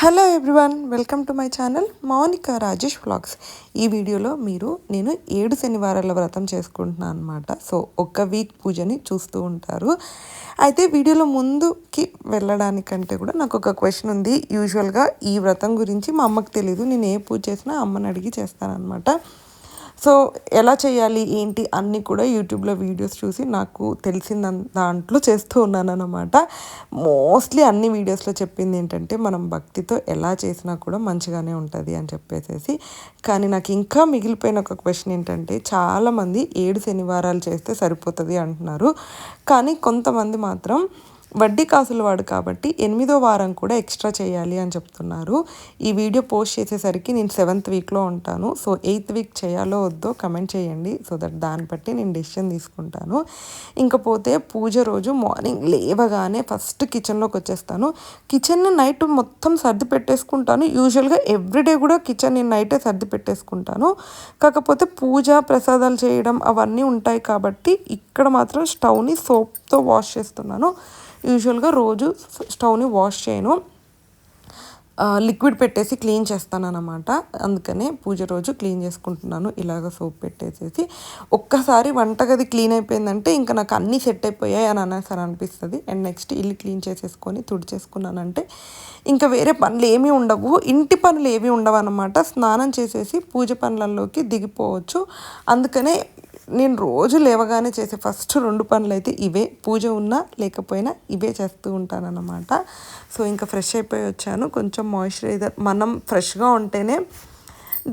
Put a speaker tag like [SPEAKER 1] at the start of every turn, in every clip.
[SPEAKER 1] Hello everyone, welcome to my channel Mounika Rajesh vlogs. ఈ వీడియోలో నేను 7 శనివారాల వ్రతం చేసుకుంటున్నాను అనమాట. సో ఒక వీక్ పూజని చూస్తూ ఉంటారు. అయితే వీడియోలో ముందుకి వెళ్ళడానికంటే కూడా నాకు ఒక క్వశ్చన్ ఉంది. యూజువల్గా ఈ వ్రతం గురించి మా అమ్మకి తెలీదు. నేను ఏ పూజ చేసినా అమ్మని అడిగి చేస్తానన్నమాట. సో ఎలా చేయాలి ఏంటి అన్నీ కూడా యూట్యూబ్లో వీడియోస్ చూసి నాకు తెలిసిన దాంట్లో చేస్తూ ఉన్నాను అనమాట. మోస్ట్లీ అన్ని వీడియోస్లో చెప్పింది ఏంటంటే మనం భక్తితో ఎలా చేసినా కూడా మంచిగానే ఉంటుంది అని చెప్పేసి. కానీ నాకు ఇంకా మిగిలిపోయిన ఒక క్వశ్చన్ ఏంటంటే, చాలామంది 7 శనివారాలు చేస్తే సరిపోతుంది అంటున్నారు. కానీ కొంతమంది మాత్రం వడ్డీ కాసుల వాడు కాబట్టి 8వ వారం కూడా ఎక్స్ట్రా చేయాలి అని చెప్తున్నారు. ఈ వీడియో పోస్ట్ చేసేసరికి నేను 7th వీక్లో ఉంటాను. సో 8th వీక్ చేయాలో వద్దో కమెంట్ చేయండి. సో దట్ దాన్ని బట్టి నేను డెసిషన్ తీసుకుంటాను. ఇంకపోతే పూజ రోజు మార్నింగ్ లేవగానే ఫస్ట్ కిచెన్లోకి వచ్చేస్తాను. కిచెన్ నైట్ మొత్తం సర్ది పెట్టేసుకుంటాను. యూజువల్గా ఎవ్రీడే కూడా కిచెన్ నేను నైటే సర్ది పెట్టేసుకుంటాను. కాకపోతే పూజ ప్రసాదాలు చేయడం అవన్నీ ఉంటాయి కాబట్టి ఇక్కడ మాత్రం స్టవ్ని సోప్తో వాష్ చేస్తున్నాను. యూజువల్గా రోజు స్టవ్ని వాష్ చేయను, లిక్విడ్ పెట్టేసి క్లీన్ చేస్తాను అన్నమాట. అందుకనే పూజ రోజు క్లీన్ చేసుకుంటున్నాను ఇలాగ సోప్ పెట్టేసేసి. ఒక్కసారి వంటగది క్లీన్ అయిపోయిందంటే ఇంకా నాకు అన్నీ సెట్ అయిపోయాయి అని అనేసారి అనిపిస్తుంది. అండ్ నెక్స్ట్ ఇల్లు క్లీన్ చేసేసుకొని తుడిచేసుకున్నానంటే ఇంకా వేరే పనులు ఏమీ ఉండవు, ఇంటి పనులు ఏమీ ఉండవు అన్నమాట. స్నానం చేసేసి పూజ పనులలోకి దిగిపోవచ్చు. అందుకనే నేను రోజు లేవగానే చేసే ఫస్ట్ 2 పనులు అయితే ఇవే. పూజ ఉన్నా లేకపోయినా ఇవే చేస్తూ ఉంటానన్నమాట. సో ఇంకా ఫ్రెష్ అయిపోయి వచ్చాను. కొంచెం మాయిశ్చరైజర్, మనం ఫ్రెష్గా ఉంటేనే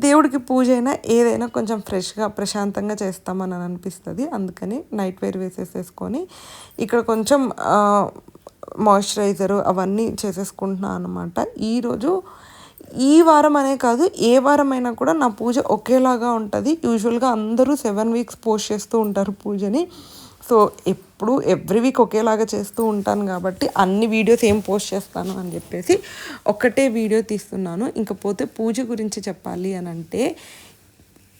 [SPEAKER 1] దేవుడికి పూజ అయినా ఏదైనా కొంచెం ఫ్రెష్గా ప్రశాంతంగా చేస్తామని అనిపిస్తుంది. అందుకని నైట్ వేర్ వేసేసేసుకొని ఇక్కడ కొంచెం మాయిశ్చరైజరు అవన్నీ చేసేసుకుంటున్నాను అనమాట. ఈరోజు ఈ వారం అనే కాదు, ఏ వారమైనా కూడా నా పూజ ఒకేలాగా ఉంటుంది. యూజువల్గా అందరూ 7 వీక్స్ పోస్ట్ చేస్తూ ఉంటారు పూజని. సో ఎప్పుడు ఎవ్రీ వీక్ ఒకేలాగా చేస్తూ ఉంటాను కాబట్టి అన్ని వీడియోస్ ఏం పోస్ట్ చేస్తాను అని చెప్పేసి ఒక్కటే వీడియో తీస్తున్నాను. ఇంకపోతే పూజ గురించి చెప్పాలి అని అంటే,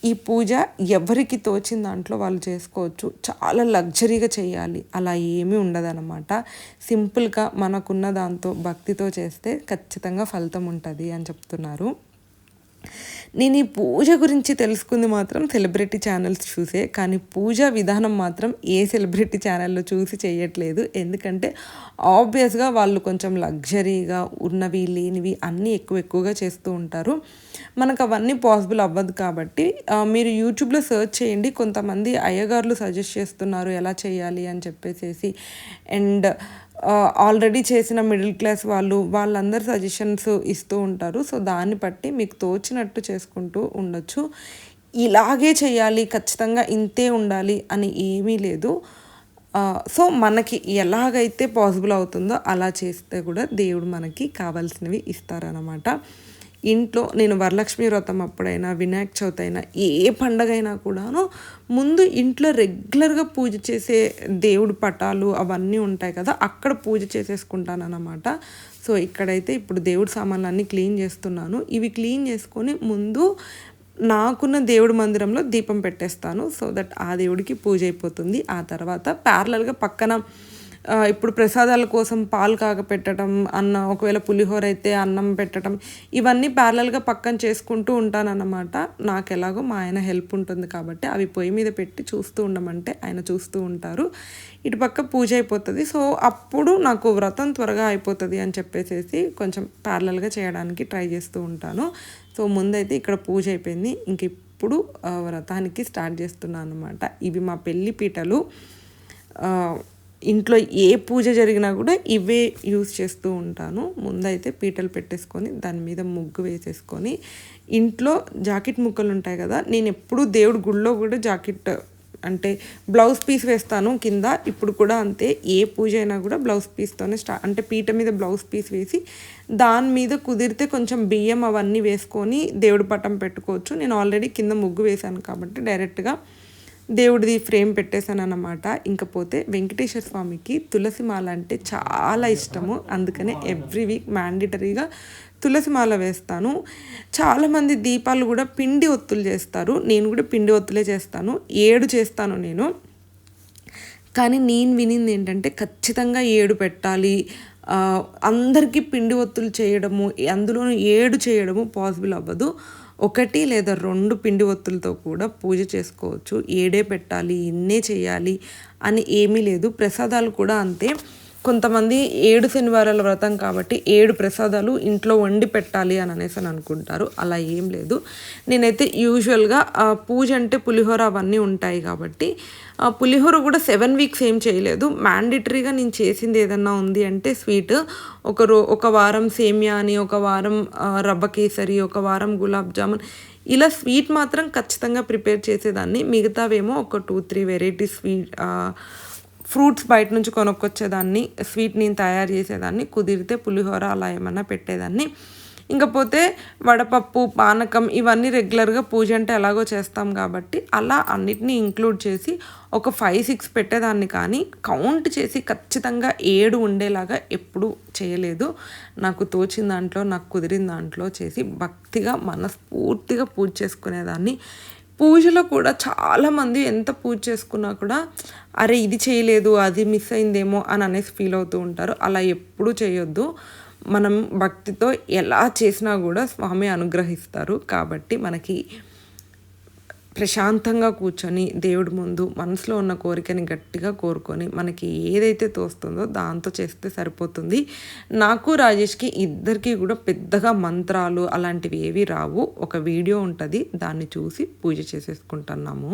[SPEAKER 1] ఈ పూజ ఎవరికి తోచిన దాంట్లో వాళ్ళు చేసుకోవచ్చు. చాలా లగ్జరీగా చేయాలి అలా ఏమీ ఉండదన్నమాట. సింపుల్గా మనకున్న దాంతో భక్తితో చేస్తే ఖచ్చితంగా ఫలితం ఉంటుంది అని చెప్తున్నారు. నేను ఈ పూజ గురించి తెలుసుకుంది మాత్రం సెలబ్రిటీ ఛానల్స్ చూసే, కానీ పూజా విధానం మాత్రం ఏ సెలబ్రిటీ ఛానల్లో చూసి చేయట్లేదు. ఎందుకంటే ఆబ్వియస్గా వాళ్ళు కొంచెం లగ్జరీగా ఉన్నవి లేనివి అన్నీ ఎక్కువగా చేస్తూ ఉంటారు. మనకు అవన్నీ పాసిబుల్ అవ్వదు కాబట్టి మీరు యూట్యూబ్లో సెర్చ్ చేయండి. కొంతమంది అయ్యగారులు సజెస్ట్ చేస్తున్నారు ఎలా చేయాలి అని చెప్పేసి. అండ్ ఆల్రెడీ చేసిన మిడిల్ క్లాస్ వాళ్ళందరూ సజెషన్స్ ఇస్తూ ఉంటారు. సో దాన్ని బట్టి మీకు తోచినట్టు చేసుకుంటూ ఉండొచ్చు. ఇలాగే చేయాలి, ఖచ్చితంగా ఇంతే ఉండాలి అని ఏమీ లేదు. సో మనకి ఎలాగైతే పాసిబుల్ అవుతుందో అలా చేస్తే కూడా దేవుడు మనకి కావాల్సినవి ఇస్తారనమాట. ఇంట్లో నేను వరలక్ష్మి వ్రతం అప్పుడైనా, వినాయక చవితి అయినా, ఏ పండగ అయినా కూడాను ముందు ఇంట్లో రెగ్యులర్గా పూజ చేసే దేవుడి పటాలు అవన్నీ ఉంటాయి కదా, అక్కడ పూజ చేసేసుకుంటాను అన్నమాట. సో ఇక్కడైతే ఇప్పుడు దేవుడి సామాన్లు అన్నీ క్లీన్ చేస్తున్నాను. ఇవి క్లీన్ చేసుకొని ముందు నాకున్న దేవుడి మందిరంలో దీపం పెట్టేస్తాను. సో దట్ ఆ దేవుడికి పూజ అయిపోతుంది. ఆ తర్వాత ప్యారలల్గా పక్కన ఇప్పుడు ప్రసాదాల కోసం పాలు కాగపెట్టడం, ఒకవేళ పులిహోర అయితే అన్నం పెట్టడం, ఇవన్నీ ప్యారలల్గా పక్కన చేసుకుంటూ ఉంటానన్నమాట. నాకు ఎలాగో మా ఆయన హెల్ప్ ఉంటుంది కాబట్టి అవి పొయ్యి మీద పెట్టి చూస్తూ ఉండమంటే ఆయన చూస్తూ ఉంటారు. ఇటు పక్క పూజ అయిపోతుంది. సో అప్పుడు నాకు వ్రతం త్వరగా అయిపోతుంది అని చెప్పేసి కొంచెం ప్యారలల్గా చేయడానికి ట్రై చేస్తూ ఉంటాను. సో ముందైతే ఇక్కడ పూజ అయిపోయింది. ఇంక ఇప్పుడు వ్రతానికి స్టార్ట్ చేస్తున్నాను అనమాట. ఇవి మా పెళ్లి పీటలు. ఇంట్లో ఏ పూజ జరిగినా కూడా ఇవే యూజ్ చేస్తూ ఉంటాను. ముందైతే పీటలు పెట్టేసుకొని దాని మీద ముగ్గు వేసేసుకొని, ఇంట్లో జాకెట్ ముక్కలు ఉంటాయి కదా, నేను ఎప్పుడు దేవుడి గుళ్ళో కూడా జాకెట్ అంటే బ్లౌజ్ పీస్ వేస్తాను కింద. ఇప్పుడు కూడా అంతే, ఏ పూజ అయినా కూడా బ్లౌజ్ పీస్తోనే అంటే పీట మీద బ్లౌజ్ పీస్ వేసి దాని మీద కుదిరితే కొంచెం బియ్యం అవన్నీ వేసుకొని దేవుడి పటం పెట్టుకోవచ్చు. నేను ఆల్రెడీ కింద ముగ్గు వేశాను కాబట్టి డైరెక్ట్గా దేవుడిది ఫ్రేమ్ పెట్టేశాను అన్నమాట. ఇంకపోతే వెంకటేశ్వర స్వామికి తులసి మాల అంటే చాలా ఇష్టము. అందుకనే ఎవ్రీ వీక్ మ్యాండేటరీగా తులసి మాల వేస్తాను. చాలామంది దీపాలు కూడా పిండి ఒత్తులు చేస్తారు. నేను కూడా పిండి ఒత్తులే చేస్తాను. 7 చేస్తాను నేను. కానీ నేను వినింది ఏంటంటే ఖచ్చితంగా 7 పెట్టాలి, అందరికీ పిండి ఒత్తులు చేయడము, అందులోనూ 7 చేయడము పాసిబుల్ అవ్వదు. 1 లేదా 2 పిండి ఒత్తులతో కూడా పూజ చేసుకోవచ్చు. 7 పెట్టాలి, ఇన్నే చేయాలి అని ఏమీ లేదు. ప్రసాదాలు కూడా అంతే. కొంతమంది 7 శనివారాల వ్రతం కాబట్టి 7 ప్రసాదాలు ఇంట్లో వండి పెట్టాలి అని అనుకుంటారు. అలా ఏం లేదు. నేనైతే యూజువల్గా పూజ అంటే పులిహోర అవన్నీ ఉంటాయి కాబట్టి పులిహోర కూడా 7 వీక్స్ ఏం చేయలేదు. మ్యాండేటరీగా నేను చేసింది ఏదన్నా ఉంది అంటే స్వీట్. ఒక వారం సేమియా అని, ఒక వారం రవ్వ కేసరి, ఒక వారం గులాబ్ జామున్, ఇలా స్వీట్ మాత్రం ఖచ్చితంగా ప్రిపేర్ చేసేదాన్ని. మిగతావేమో ఒక 2-3 వెరైటీ ఫ్రూట్స్ బయట నుంచి కొనుక్కొచ్చేదాన్ని. స్వీట్ నేను తయారు చేసేదాన్ని. కుదిరితే పులిహోర అలా ఏమన్నా పెట్టేదాన్ని. ఇంకపోతే వడపప్పు, పానకం ఇవన్నీ రెగ్యులర్గా పూజ అంటే ఎలాగో చేస్తాం కాబట్టి అలా అన్నిటినీ ఇంక్లూడ్ చేసి ఒక 5-6 పెట్టేదాన్ని. కానీ కౌంట్ చేసి ఖచ్చితంగా 7 ఉండేలాగా ఎప్పుడూ చేయలేదు. నాకు తోచిన దాంట్లో, నాకు కుదిరిన దాంట్లో చేసి భక్తిగా మనస్ఫూర్తిగా పూజ చేసుకునేదాన్ని. పూజలో కూడా చాలామంది ఎంత పూజ చేసుకున్నా కూడా అరే ఇది చేయలేదు, అది మిస్ అయిందేమో అని ఫీల్ అవుతూ ఉంటారు. అలా ఎప్పుడూ చేయొద్దు. మనం భక్తితో ఎలా చేసినా కూడా స్వామి అనుగ్రహిస్తారు. కాబట్టి మనకి ప్రశాంతంగా కూర్చొని దేవుడి ముందు మనసులో ఉన్న కోరికని గట్టిగా కోరుకొని మనకి ఏదైతే తోస్తుందో దాంతో చేస్తే సరిపోతుంది. నాకు రాజేష్కి ఇద్దరికి కూడా పెద్దగా మంత్రాలు అలాంటివి ఏవి రావు. ఒక వీడియో ఉంటుంది, దాన్ని చూసి పూజ చేసేసుకుంటున్నాము.